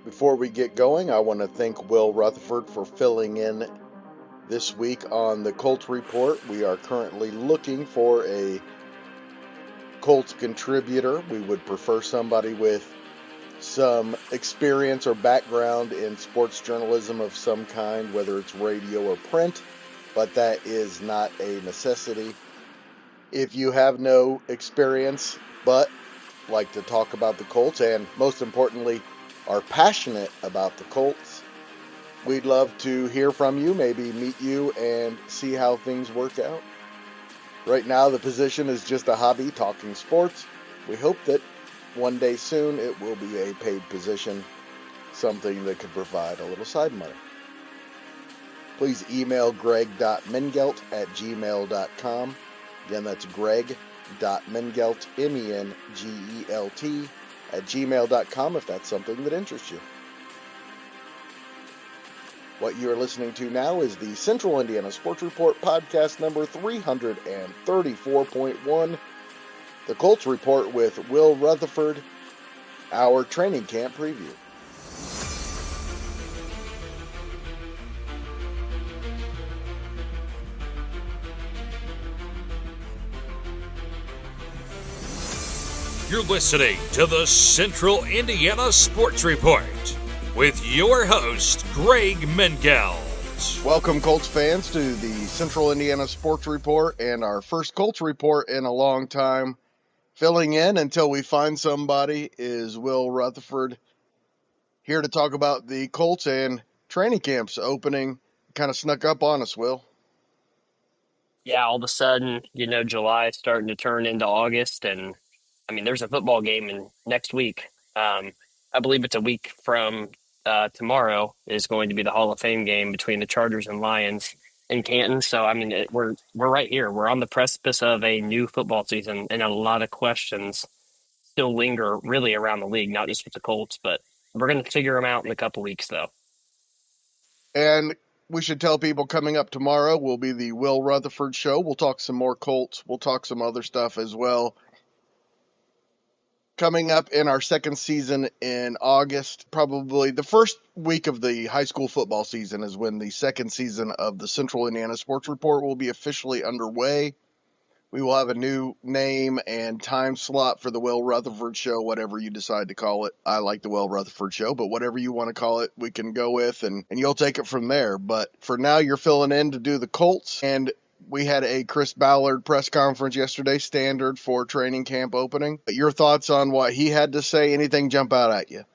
Before we get going, I want to thank Will Retherford for filling in this week on the Colts Report. We are currently looking for a Colts contributor. We would prefer somebody with some experience or background in sports journalism of some kind, whether it's radio or print, but that is not a necessity. If you have no experience but like to talk about the Colts and, most importantly, are passionate about the Colts, we'd love to hear from you, maybe meet you and see how things work out. Right now, the position is just a hobby, talking sports. We hope that one day soon it will be a paid position, something that could provide a little side money. Please email greg.mengelt@gmail.com. Again, that's greg.mengelt, MENGELT, @gmail.com if that's something that interests you. What you're listening to now is the Central Indiana Sports Report podcast number 334.1, the Colts Report with Will Retherford, our training camp preview. You're listening to the Central Indiana Sports Report with your host, Greg Mengelt. Welcome, Colts fans, to the Central Indiana Sports Report and our first Colts Report in a long time. Filling in until we find somebody is Will Retherford, here to talk about the Colts and training camps opening. Kind of snuck up on us, Will. Yeah, all of a sudden, July is starting to turn into August, and there's a football game in next week. I believe it's a week from tomorrow is going to be the Hall of Fame game between the Chargers and Lions in Canton. So, we're right here. We're on the precipice of a new football season, and a lot of questions still linger really around the league, not just with the Colts, but we're going to figure them out in a couple weeks, though. And we should tell people coming up tomorrow will be the Will Retherford Show. We'll talk some more Colts. We'll talk some other stuff as well. Coming up in our second season in August, probably the first week of the high school football season is when the second season of the Central Indiana Sports Report will be officially underway. We will have a new name and time slot for the Will Retherford Show, whatever you decide to call it. I like the Will Retherford Show, but whatever you want to call it, we can go with, and you'll take it from there. But for now, you're filling in to do the Colts, and we had a Chris Ballard press conference yesterday, standard for training camp opening. Your thoughts on what he had to say? Anything jump out at you?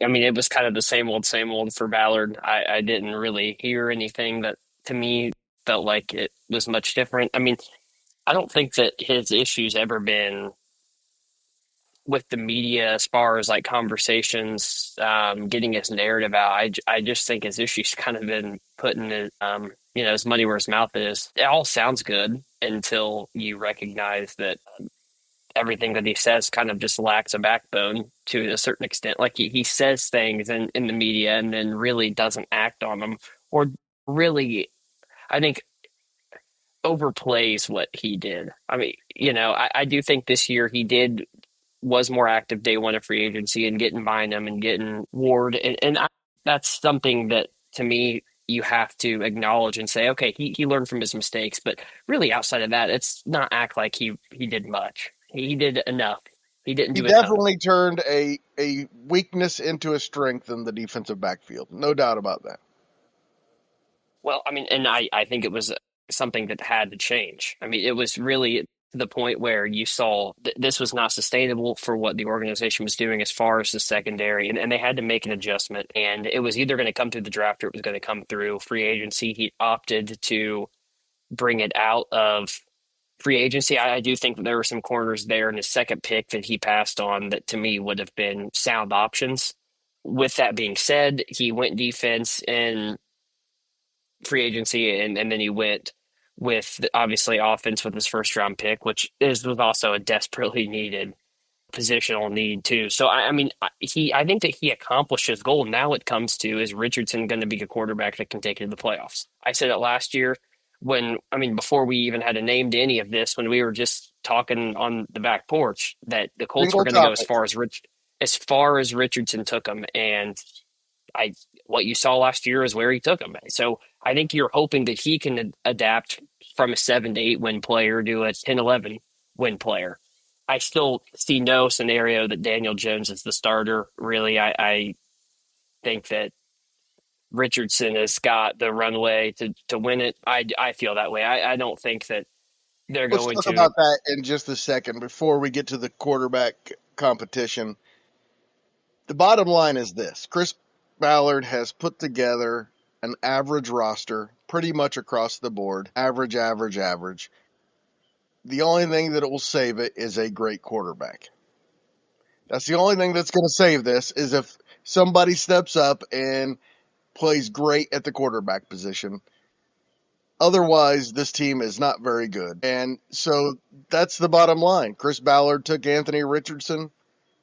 It was kind of the same old for Ballard. I didn't really hear anything that, to me, felt like it was much different. I don't think that his issue's ever been with the media as far as like conversations, getting his narrative out. I just think his issue's kind of been putting it, his money where his mouth is. It all sounds good until you recognize that everything that he says kind of just lacks a backbone to a certain extent. Like he says things in the media and then really doesn't act on them, or really, I think, overplays what he did. I do think this year was more active day one of free agency and getting Bynum and getting Ward. That's something that, to me, you have to acknowledge and say, okay, he learned from his mistakes. But really, outside of that, it's not act like he did much. He did enough. He didn't do He definitely turned a weakness into a strength in the defensive backfield. No doubt about that. Well, and I think it was something that had to change. It was really to the point where you saw this was not sustainable for what the organization was doing as far as the secondary, and they had to make an adjustment. And it was either going to come through the draft or it was going to come through free agency. He opted to bring it out of free agency. I do think that there were some corners there in his second pick that he passed on that, to me, would have been sound options. With that being said, he went defense in free agency, and then he went with, obviously, offense with his first round pick, which was also a desperately needed positional need too. So I think that he accomplished his goal. Now it comes to, is Richardson going to be a quarterback that can take it to the playoffs? I said it last year before we even had a name to any of this, when we were just talking on the back porch, that the Colts were going to go as far as as far as Richardson took him, and I what you saw last year is where he took him. So I think you're hoping that he can adapt from a 7 to 8 win player to a 10-11 win player. I still see no scenario that Daniel Jones is the starter. Really, I think that Richardson has got the runway to win it. I feel that way. I don't think that they're Let's going talk to. about that in just a second before we get to the quarterback competition. The bottom line is this: Chris Ballard has put together an average roster pretty much across the board. Average, average, average. The only thing that it will save it is a great quarterback. That's the only thing that's going to save this, is if somebody steps up and plays great at the quarterback position. Otherwise, this team is not very good. And so that's the bottom line. Chris Ballard took Anthony Richardson.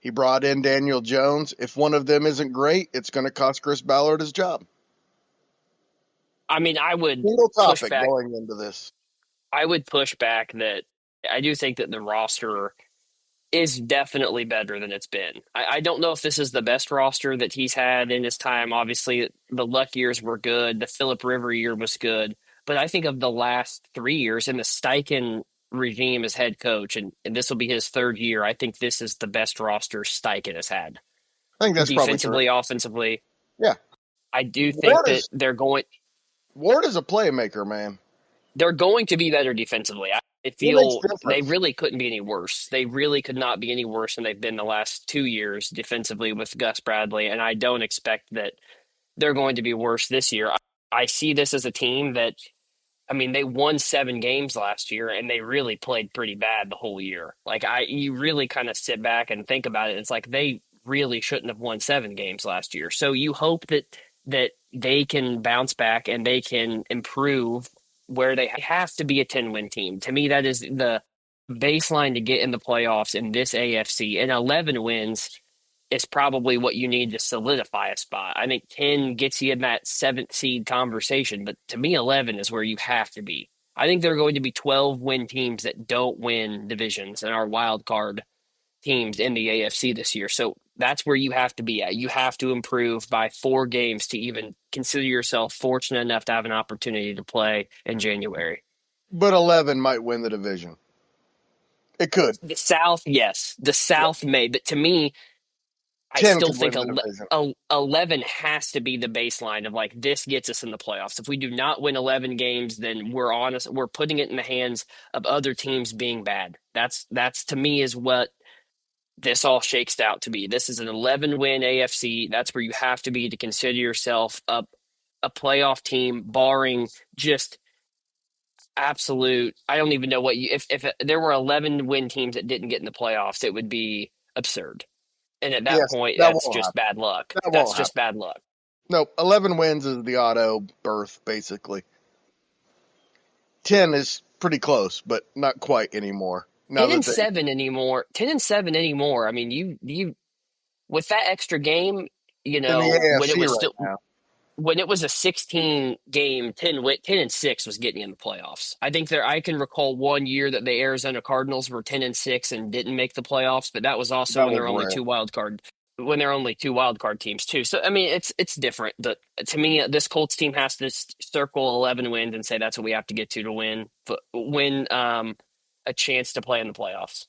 He brought in Daniel Jones. If one of them isn't great, it's going to cost Chris Ballard his job. I mean, I would Single push topic back. going into this. I would push back that I do think that the roster is definitely better than it's been. I don't know if this is the best roster that he's had in his time. Obviously, the Luck years were good. The Philip River year was good. But I think of the last 3 years in the Steichen regime as head coach, and this will be his third year, I think this is the best roster Steichen has had. I think that's probably true. Defensively, offensively, Yeah. I do think Ward that is Ward is a playmaker, man. they're going to be better defensively. I He makes feel they difference. really couldn't be any worse. They really could not be any worse than they've been the last 2 years defensively with Gus Bradley, and I don't expect that they're going to be worse this year. I see this as a team that, I mean, they won 7 games last year, and they really played pretty bad the whole year. You really kind of sit back and think about it. It's like they really shouldn't have won 7 games last year. So you hope that they can bounce back and they can improve where they have to be a 10-win team. To me, that is the baseline to get in the playoffs in this AFC. And 11 wins is probably what you need to solidify a spot. I think 10 gets you in that seventh seed conversation, but to me, 11 is where you have to be. I think there are going to be 12-win teams that don't win divisions and are wild card teams in the AFC this year. So that's where you have to be at. You have to improve by 4 games to even consider yourself fortunate enough to have an opportunity to play in January. But 11 might win the division. It could. The South, yes. The South may, but to me, I 10 still could think win the division. 11 has to be the baseline of like this gets us in the playoffs. If we do not win 11 games, then we're honest. We're putting it in the hands of other teams being bad. That's to me is what this all shakes out to be. This is an 11-win AFC. That's where you have to be to consider yourself a playoff team, barring just absolute. I don't even know what you. If there were 11-win teams that didn't get in the playoffs, it would be absurd. And at that Yes, point, that that's won't just happen. bad luck. That That's won't just happen. bad luck. Nope. 11 wins is the auto berth, basically. 10 is pretty close, but not quite anymore. Now 10 and that 7 anymore. 10 and 7 anymore. I mean, you with that extra game, in the when it AFC was right still now. when it was a 16 game 10 and 6 was getting you in the playoffs. I can recall one year that the Arizona Cardinals were 10 and 6 and didn't make the playoffs, but that was also That when there was were only rare. two wild card teams too. So I mean, it's different. To me, this Colts team has to circle 11 wins and say that's what we have to get to win a chance to play in the playoffs.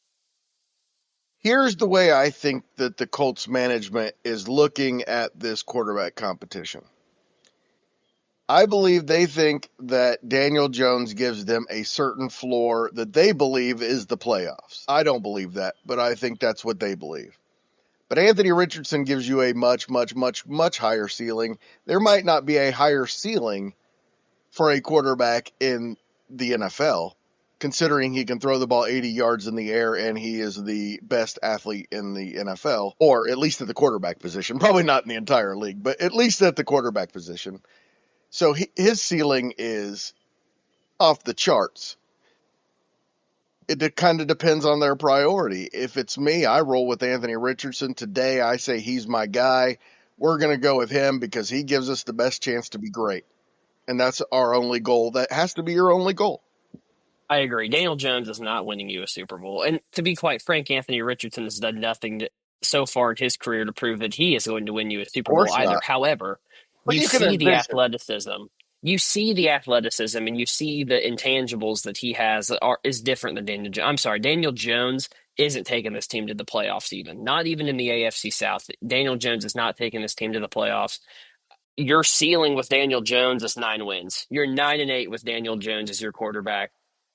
Here's the way I think that the Colts management is looking at this quarterback competition. I believe they think that Daniel Jones gives them a certain floor that they believe is the playoffs. I don't believe that, but I think that's what they believe. But Anthony Richardson gives you a much, much, much, much higher ceiling. There might not be a higher ceiling for a quarterback in the NFL, considering he can throw the ball 80 yards in the air and he is the best athlete in the NFL, or at least at the quarterback position. Probably not in the entire league, but at least at the quarterback position. So his ceiling is off the charts. It kind of depends on their priority. If it's me, I roll with Anthony Richardson. Today, I say he's my guy. We're going to go with him because he gives us the best chance to be great. And that's our only goal. That has to be your only goal. I agree. Daniel Jones is not winning you a Super Bowl. And to be quite frank, Anthony Richardson has done nothing so far in his career to prove that he is going to win you a Of Super Bowl course either. not. However, But you you can see the envision. athleticism. You see the athleticism and you see the intangibles that he has that is different than Daniel Jones. I'm sorry, Daniel Jones isn't taking this team to the playoffs even. Not even in the AFC South. Daniel Jones is not taking this team to the playoffs. Your ceiling with Daniel Jones is 9 wins. You're 9-8 with Daniel Jones as your quarterback.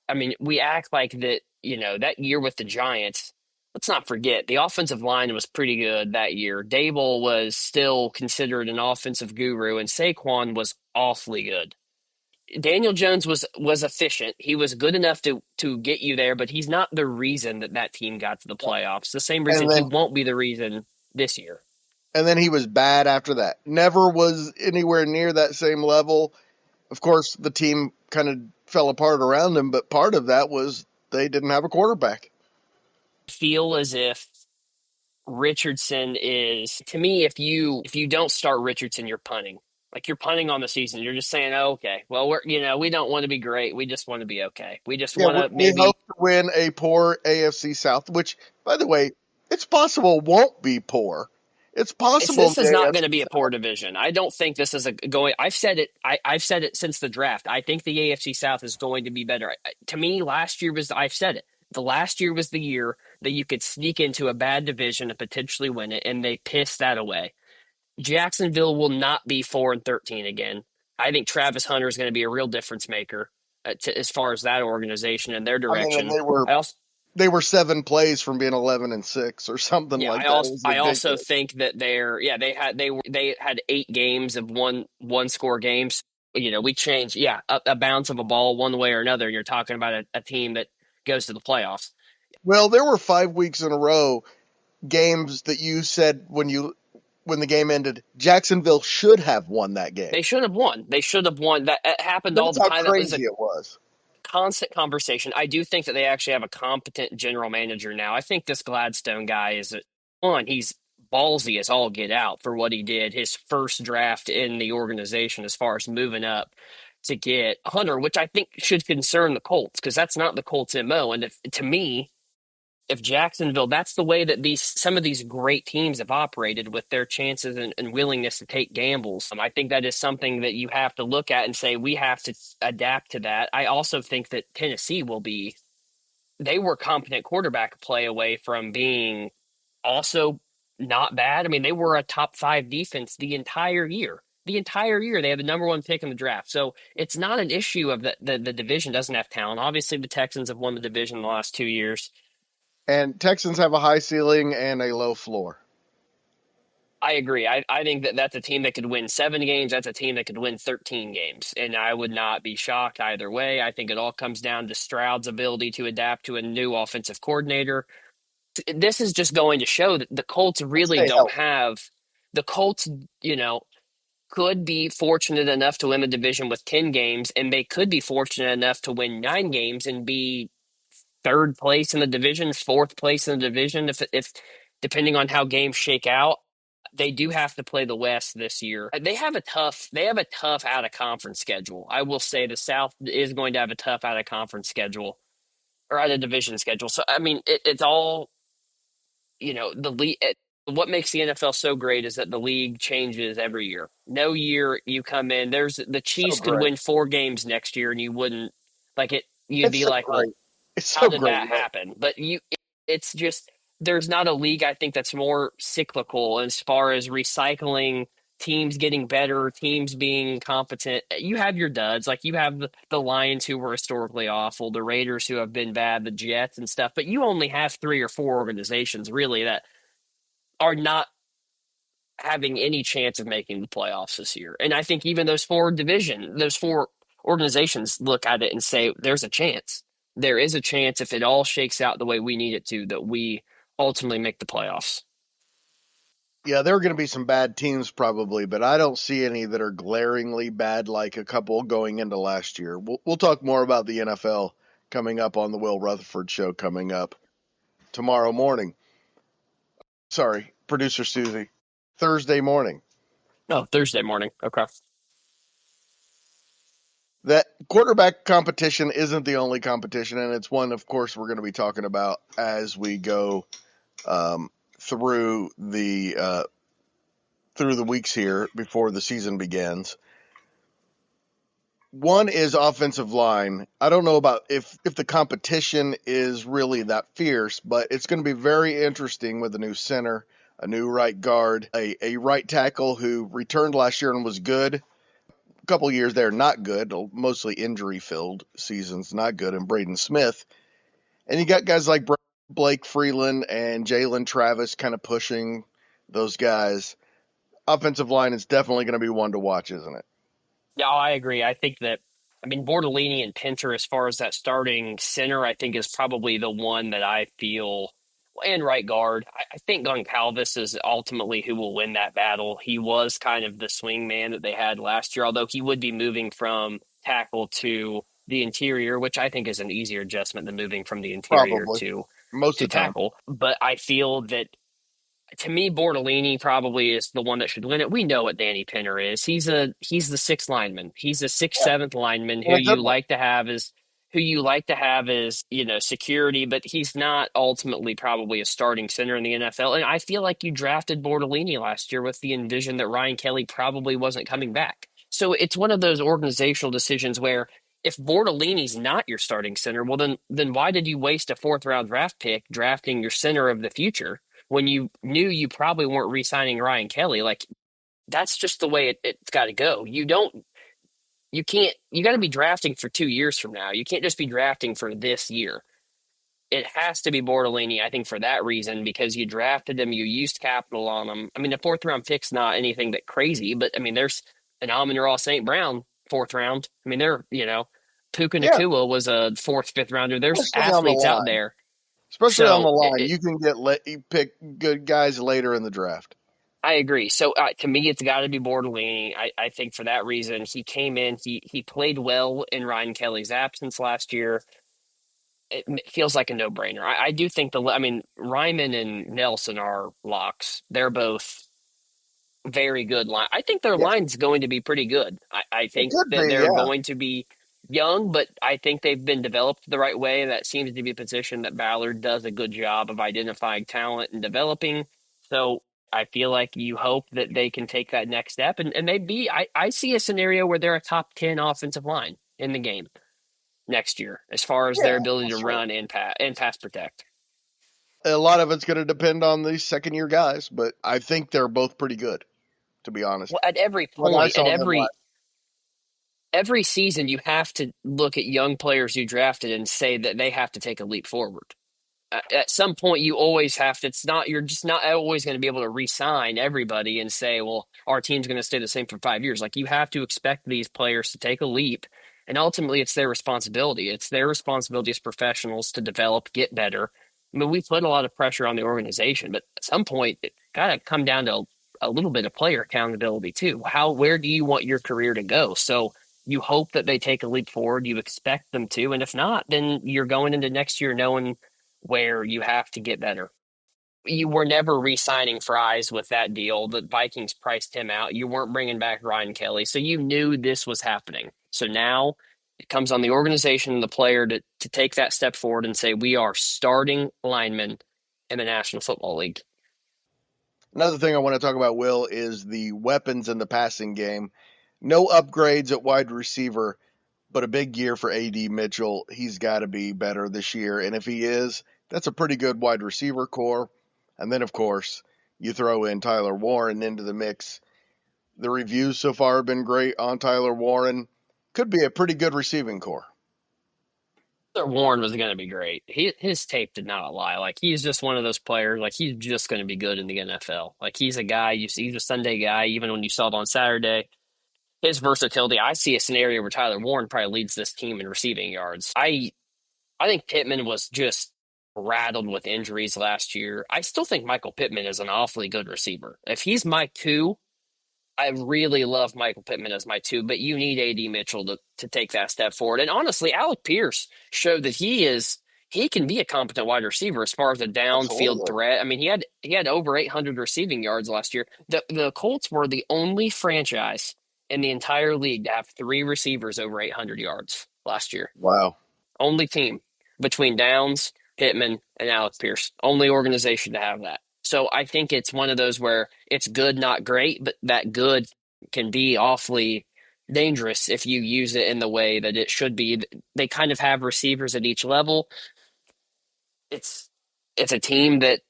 I mean, we act like that, that year with the Giants. Let's not forget the offensive line was pretty good that year. Dable was still considered an offensive guru, and Saquon was awfully good. Daniel Jones was efficient. He was good enough to get you there, but he's not the reason that team got to the playoffs. The same reason And he then won't be the reason this year. he was bad after that. Never was anywhere near that same level. Of course, the team kind of fell apart around him, but part of that was they didn't have a quarterback. Feel as if Richardson is to me, if you don't start Richardson, you're punting. Like you're punting on the season. You're just saying, oh, okay, well, we don't want to be great. We just want to be okay. We just Yeah, want to we maybe hope to win a poor AFC South, which, by the way, it's possible won't be poor. It's possible this is the not going to AFC be a poor South. division. I don't think this is a going. I've said it. I've said it since the draft. I think the AFC South is going to be better. To me, last year was. I've said it. The last year was the year that you could sneak into a bad division and potentially win it, and they pissed that away. Jacksonville will not be 4-13 again. I think Travis Hunter is going to be a real difference maker as far as that organization and their I mean, and direction. they were 7 plays from being 11-6 or something Yeah, like that. It was I also ridiculous. think that they had 8 games of one score games. We changed a bounce of a ball one way or another. And you're talking about a team that goes to the playoffs. Well, there were 5 weeks in a row games that you said when the game ended, Jacksonville should have won that game. They should have won. They should have won. That it happened all That's the how time. That was a crazy it was. constant conversation. I do think that they actually have a competent general manager now. I think this Gladstone guy is one. He's ballsy as all get out for what he did. His first draft in the organization, as far as moving up to get Hunter, which I think should concern the Colts because that's not the Colts' MO. And to me, if Jacksonville, that's the way that some of these great teams have operated with their chances and willingness to take gambles. I think that is something that you have to look at and say we have to adapt to that. I also think that Tennessee they were competent quarterback play away from being also not bad. I mean, they were a top 5 defense the entire year. The entire year, they had the #1 pick in the draft. So it's not an issue of the division doesn't have talent. Obviously, the Texans have won the division in the last 2 years. And Texans have a high ceiling and a low floor. I agree. I think that's a team that could win 7 games. That's a team that could win 13 games. And I would not be shocked either way. I think it all comes down to Stroud's ability to adapt to a new offensive coordinator. This is just going to show that the Colts really Stay don't healthy. have the Colts, could be fortunate enough to win the division with 10 games, and they could be fortunate enough to win 9 games and be third place in the division, fourth place in the division, if depending on how games shake out. They do have to play the West this year. They have a tough out of conference schedule. I will say the South is going to have a tough out of conference schedule or out of division schedule. So I mean, it's all the league. What makes the NFL so great is that the league changes every year. No year you come in. There's the So Chiefs could great. win 4 games next year, and you wouldn't like it. You'd It's be so like, well, great. It's how so did great. that happen? But it's just there's not a league I think that's more cyclical as far as recycling teams getting better, teams being competent. You have your duds, like you have the Lions who were historically awful, the Raiders who have been bad, the Jets and stuff. But you only have 3 or 4 organizations really that are not having any chance of making the playoffs this year. And I think even those 4 organizations look at it and say, there's a chance. There is a chance if it all shakes out the way we need it to, that we ultimately make the playoffs. Yeah, there are going to be some bad teams probably, but I don't see any that are glaringly bad like a couple going into last year. We'll talk more about the NFL coming up on the Will Rutherford show coming up tomorrow morning. Sorry, producer Susie. Thursday morning. Oh, Thursday morning. Okay. That quarterback competition isn't the only competition, and it's one, of course, we're going to be talking about as we go through the weeks here before the season begins. One is offensive line. I don't know about if the competition is really that fierce, but it's going to be very interesting with a new center, a new right guard, a right tackle who returned last year and was good. A couple years there, not good, mostly injury filled seasons, not good, and Braden Smith. And you got guys like Blake Freeland and Jalen Travis kind of pushing those guys. Offensive line is definitely going to be one to watch, isn't it? Yeah, I agree. I think that, I mean, Bortolini and Pinter, as far as that starting center, I think is probably the one that I feel, and right guard. I think Goncalves is ultimately who will win that battle. He was kind of the swing man that they had last year, although he would be moving from tackle to the interior, which I think is an easier adjustment than moving from the interior Probably. to Most of the time. tackle. But I feel that to me, Bortolini probably is the one that should win it. We know what Danny Pinter is. He's the sixth lineman. He's the sixth, Yeah, seventh lineman and a good one. who you like to have as, security, but he's not ultimately probably a starting center in the NFL. And I feel like you drafted Bortolini last year with the envision that Ryan Kelly probably wasn't coming back. So it's one of those organizational decisions where if Bortolini's not your starting center, well then why did you waste a fourth round draft pick drafting your center of the future when you knew you probably weren't re-signing Ryan Kelly? Like, that's just the way it's got to go. You got to be drafting for 2 years from now. You can't just be drafting for this year. It has to be Bortolini, I think, for that reason, because you drafted him, you used capital on him. I mean, the fourth round pick's not anything that crazy, but I mean, there's an Amon-Ra St. Brown fourth round. I mean, Puka Yeah, Nacua was a fourth, fifth rounder. There's especially on the athletes out line. there. Especially on the So line, you can you pick good guys later in the draft. I agree. So to me, it's got to be Bortolini. I think for that reason, he came in. He played well in Ryan Kelly's absence last year. It feels like a no-brainer. I do think I mean, Ryman and Nelson are locks. They're both very good line. I think their Yeah, line's going to be pretty good. I it think could that be. they're Yeah, going to be young, but I think they've been developed the right way. That seems to be a position that Ballard does a good job of identifying talent and developing. So I feel like you hope that they can take that next step. And maybe I see a scenario where they're a top 10 offensive line in the game next year, as far as yeah, their ability for to sure. run and pass protect. A lot of it's going to depend on these second year guys, but I think they're both pretty good, to be honest. Well, at every When I point, at saw them every season, you have to look at young players you drafted and say that they have to take a leap forward. At some point, you always have to. You're just not always going to be able to re-sign everybody and say, well, our team's going to stay the same for 5 years. Like, you have to expect these players to take a leap. And ultimately, it's their responsibility. It's their responsibility as professionals to develop, get better. I mean, we put a lot of pressure on the organization, but at some point, it got to come down to a little bit of player accountability too. Where do you want your career to go? So you hope that they take a leap forward. You expect them to, and if not, then you're going into next year knowing where you have to get better. You were never re-signing Fries with that deal. The Vikings priced him out. You weren't bringing back Ryan Kelly, so you knew this was happening. So now it comes on the organization and the player to take that step forward and say, we are starting linemen in the National Football League. Another thing I want to talk about, Will, is the weapons in the passing game. No upgrades at wide receiver, but a big year for A.D. Mitchell. He's got to be better this year. And if he is, that's a pretty good wide receiver core. And then, of course, you throw in Tyler Warren into the mix. The reviews so far have been great on Tyler Warren. Could be a pretty good receiving core. Warren was going to be great. His tape did not lie. Like, he's just one of those players. Like, he's just going to be good in the NFL. Like, he's a guy you see. He's a Sunday guy. Even when you saw it on Saturday, his versatility. I see a scenario where Tyler Warren probably leads this team in receiving yards. I think Pittman was just rattled with injuries last year. I still think Michael Pittman is an awfully good receiver. If he's my two, I really love Michael Pittman as my two, but you need A.D. Mitchell to take that step forward. And honestly, Alec Pierce showed that he can be a competent wide receiver as far as a downfield Absolutely. threat. I mean, he had over 800 receiving yards last year. The Colts were the only franchise in the entire league to have three receivers over 800 yards last year. Wow. Only team between Downs, Pittman, and Alec Pierce. Only organization to have that. So I think it's one of those where it's good, not great, but that good can be awfully dangerous if you use it in the way that it should be. They kind of have receivers at each level. It's it's a team that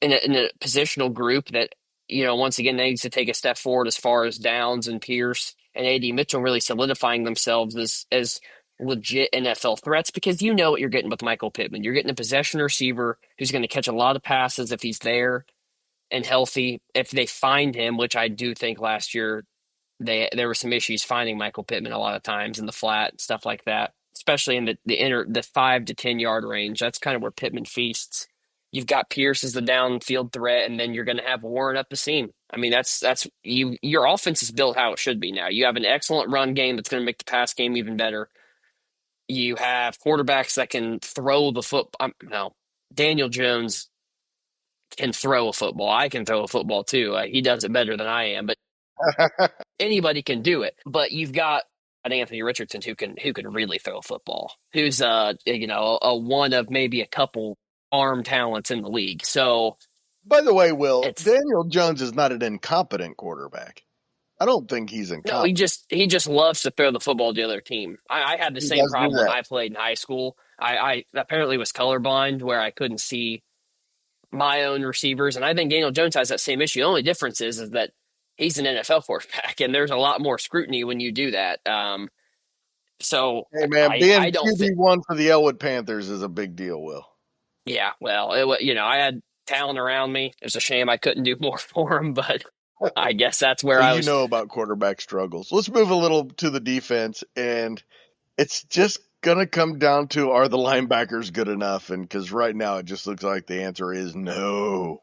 in a positional group that, once again needs to take a step forward as far as Downs and Pierce and A.D. Mitchell really solidifying themselves as legit NFL threats, because you know what you're getting with Michael Pittman. You're getting a possession receiver who's going to catch a lot of passes if he's there and healthy. If they find him, which I do think last year there were some issues finding Michael Pittman a lot of times in the flat, stuff like that, especially in the 5 to 10 yard range. That's kind of where Pittman feasts. You've got Pierce as the downfield threat, and then you're going to have Warren up the seam. I mean, that's you. Your offense is built how it should be now. You have an excellent run game that's going to make the pass game even better. You have quarterbacks that can throw the foot. No, Daniel Jones can throw a football. I can throw a football too. He does it better than I am, but anybody can do it. But you've got an Anthony Richardson who can really throw a football. Who's a one of maybe a couple arm talents in the league. So By the way, Will, it's Daniel Jones is not an incompetent quarterback. I don't think he's no, he incompetent. just loves to throw the football to the other team. I had the He same does do problem when that. I played in high school. I apparently was colorblind where I couldn't see my own receivers, and I think Daniel Jones has that same issue. The only difference is that he's an NFL quarterback, and there's a lot more scrutiny when you do that. So Hey, man, I being don't think, QB1 for the Elwood Panthers is a big deal, Will. yeah, well, I had talent around me. It's a shame I couldn't do more for him, but I guess that's where So I you was. know about quarterback struggles. Let's move a little to the defense, and it's just going to come down to, are the linebackers good enough? And because right now it just looks like the answer is no.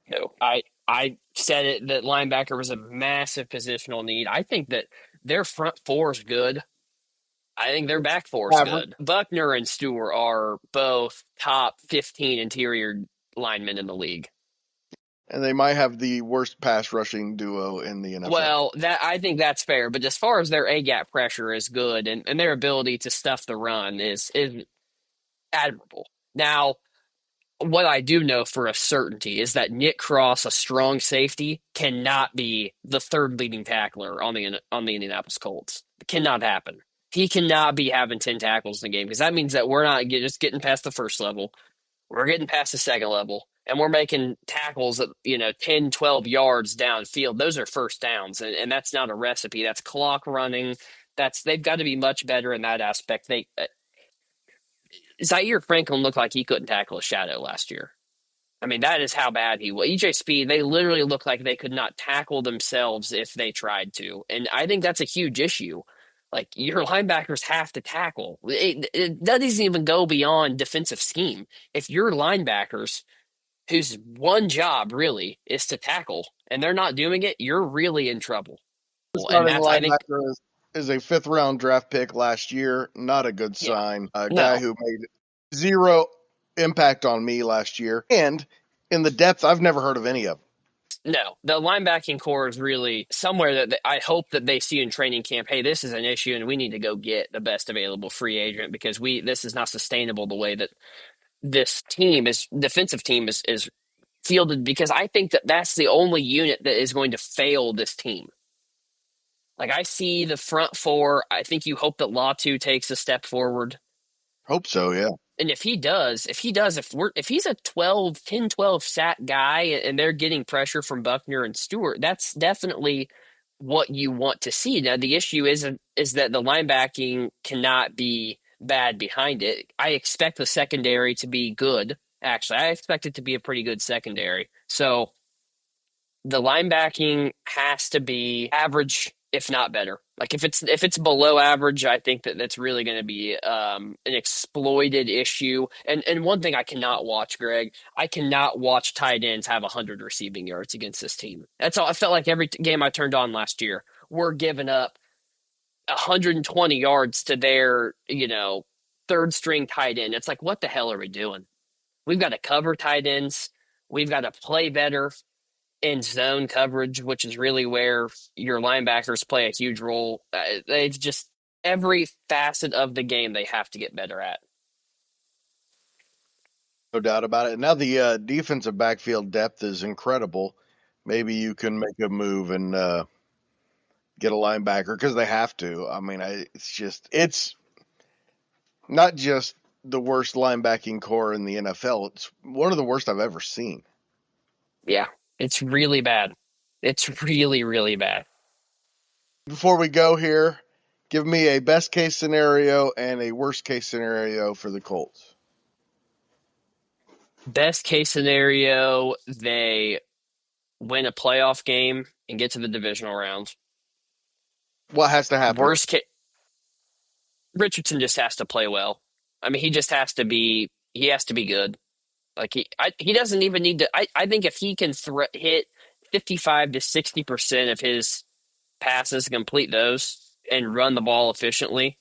No, I said it that linebacker was a massive positional need. I think that their front four is good. I think their It's back four is average. good. Buckner and Stewart are both top 15 interior linemen in the league. And they might have the worst pass rushing duo in the NFL. Well, that I think that's fair, but as far as their A gap pressure is good, and their ability to stuff the run is admirable. Now, what I do know for a certainty is that Nick Cross, a strong safety, cannot be the third leading tackler on the Indianapolis Colts. It cannot happen. He cannot be having 10 tackles in the game, because that means that we're not just getting past the first level. We're getting past the second level, and we're making tackles at 10, 12 yards downfield. Those are first downs, and that's not a recipe. That's clock running. They've got to be much better in that aspect. Zaire Franklin looked like he couldn't tackle a shadow last year. I mean, that is how bad he was. EJ Speed, they literally look like they could not tackle themselves if they tried to. And I think that's a huge issue. Like, your linebackers have to tackle. It doesn't even go beyond defensive scheme. If your linebackers, whose one job really is to tackle, and they're not doing it, you're really in trouble. The And starting that's, I think, linebacker is a fifth round draft pick last year. Not a good yeah, sign. A guy no. who made zero impact on me last year. And in the depth, I've never heard of any of them. No, the linebacking core is really somewhere that I hope that they see in training camp. Hey, this is an issue, and we need to go get the best available free agent, because this is not sustainable the way that this defensive team is fielded. Because I think that that's the only unit that is going to fail this team. Like, I see the front four. I think you hope that Latu takes a step forward. Hope so, yeah. And if he's a 10, 12 sack guy, and they're getting pressure from Buckner and Stewart, that's definitely what you want to see. Now, the issue is that the linebacking cannot be bad behind it. I expect the secondary to be good. Actually, I expect it to be a pretty good secondary. So the linebacking has to be average, if not better. Like, if it's below average, I think that's really going to be an exploited issue. And one thing I cannot watch, Greg, I cannot watch tight ends have 100 receiving yards against this team. That's all. I felt like every game I turned on last year, we're giving up 120 yards to their third string tight end. It's like, what the hell are we doing? We've got to cover tight ends. We've got to play better in zone coverage, which is really where your linebackers play a huge role. They've just every facet of the game they have to get better at. No doubt about it. Now the defensive backfield depth is incredible. Maybe you can make a move and get a linebacker because they have to. I mean, it's not just the worst linebacking core in the NFL. It's one of the worst I've ever seen. Yeah, it's really bad. It's really, really bad. Before we go here, give me a best case scenario and a worst case scenario for the Colts. Best case scenario, they win a playoff game and get to the divisional round. What has to happen? Worst case, Richardson just has to play well. I mean, he has to be good. Like he doesn't even need to. I think if he can hit 55 to 60% of his passes, complete those, and run the ball efficiently,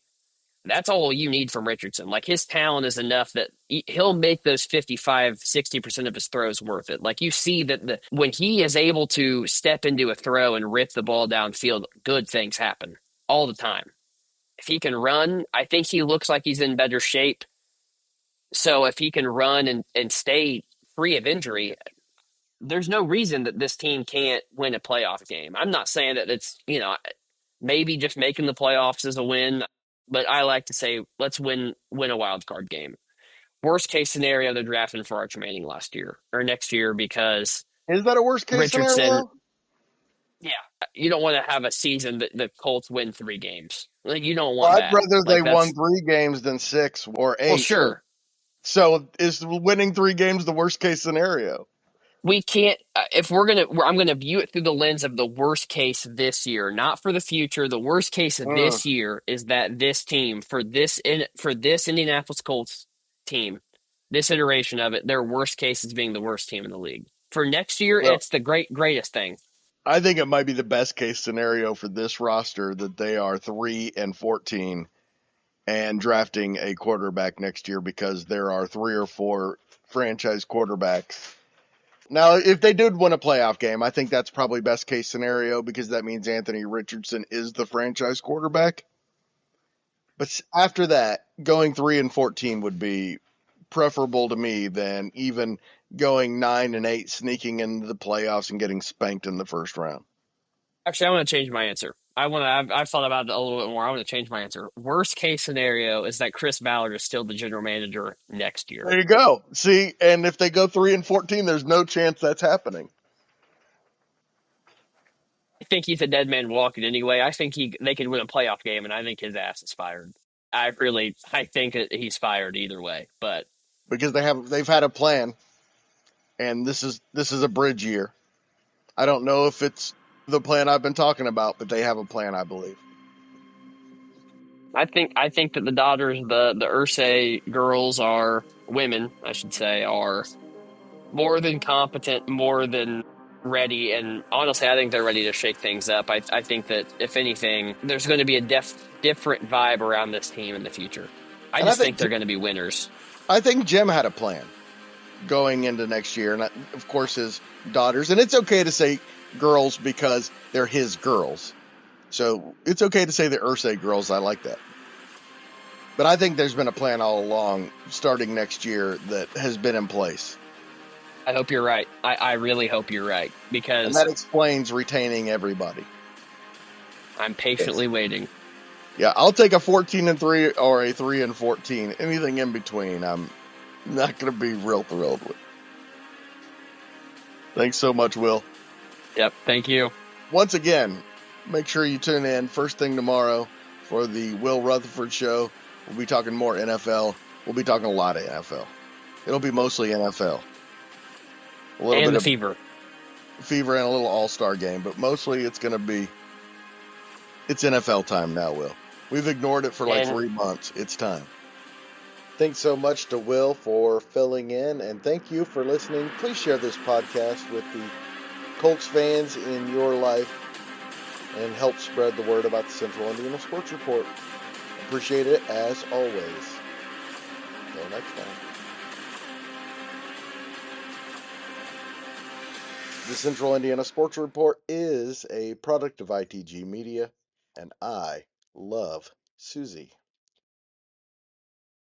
that's all you need from Richardson. Like his talent is enough that he'll make those 55, 60% of his throws worth it. Like you see that when he is able to step into a throw and rip the ball downfield, good things happen all the time. If he can run, I think he looks like he's in better shape. So if he can run and stay free of injury, there's no reason that this team can't win a playoff game. I'm not saying that it's, maybe just making the playoffs is a win, but I like to say let's win a wild card game. Worst case scenario, they're drafting for Arch Manning next year because Is that a worst case Richardson. scenario? Yeah, you don't want to have a season that the Colts win 3 games. Like you don't Well, want I'd that. rather Like they won that's 3 games than 6 or 8. well, sure. So is winning 3 games the worst case scenario? We can't if I'm gonna view it through the lens of the worst case this year, not for the future. The worst case of this year is that this team for this Indianapolis Colts team, this iteration of it, their worst case is being the worst team in the league. For next year, Well, it's the greatest thing. I think it might be the best case scenario for this roster that they are 3-14 and drafting a quarterback next year because there are 3 or 4 franchise quarterbacks. Now, if they did win a playoff game, I think that's probably best case scenario because that means Anthony Richardson is the franchise quarterback. But after that, going 3-14 would be preferable to me than even going 9-8, sneaking into the playoffs and getting spanked in the first round. Actually, I want to change my answer. I've thought about it a little bit more. I want to change my answer. Worst case scenario is that Chris Ballard is still the general manager next year. There you go. See, and if they go 3-14, there's no chance that's happening. I think he's a dead man walking anyway. I think they could win a playoff game, and I think his ass is fired. I think that he's fired either way. But because they've had a plan, and this is a bridge year. I don't know if it's the plan I've been talking about, but they have a plan, I believe. I think that the daughters, the Ursay girls women, I should say, are more than competent, more than ready, and honestly, I think they're ready to shake things up. I think that if anything, there's going to be a different vibe around this team in the future. I just think they're going to be winners. I think Jim had a plan going into next year, and of course his daughters. And it's okay to say girls because they're his girls. So it's okay to say the Ursay girls. I like that. But I think there's been a plan all along, starting next year, that has been in place. I hope you're right. I really hope you're right, because and that explains retaining everybody. I'm patiently waiting. Yeah, I'll take a 14-3 or a 3-14. Anything in between, I'm not going to be real thrilled with. Thanks so much, Will. Yep, thank you. Once again, make sure you tune in first thing tomorrow for the Will Rutherford Show. We'll be talking more NFL. We'll be talking a lot of NFL. It'll be mostly NFL. A little bit of fever and a little all-star game, but mostly it's NFL time now, Will. We've ignored it for 3 months. It's time. Thanks so much to Will for filling in, and thank you for listening. Please share this podcast with the Colts fans in your life and help spread the word about the Central Indiana Sports Report. Appreciate it as always. Until next time. The Central Indiana Sports Report is a product of ITG Media, and I love Susie.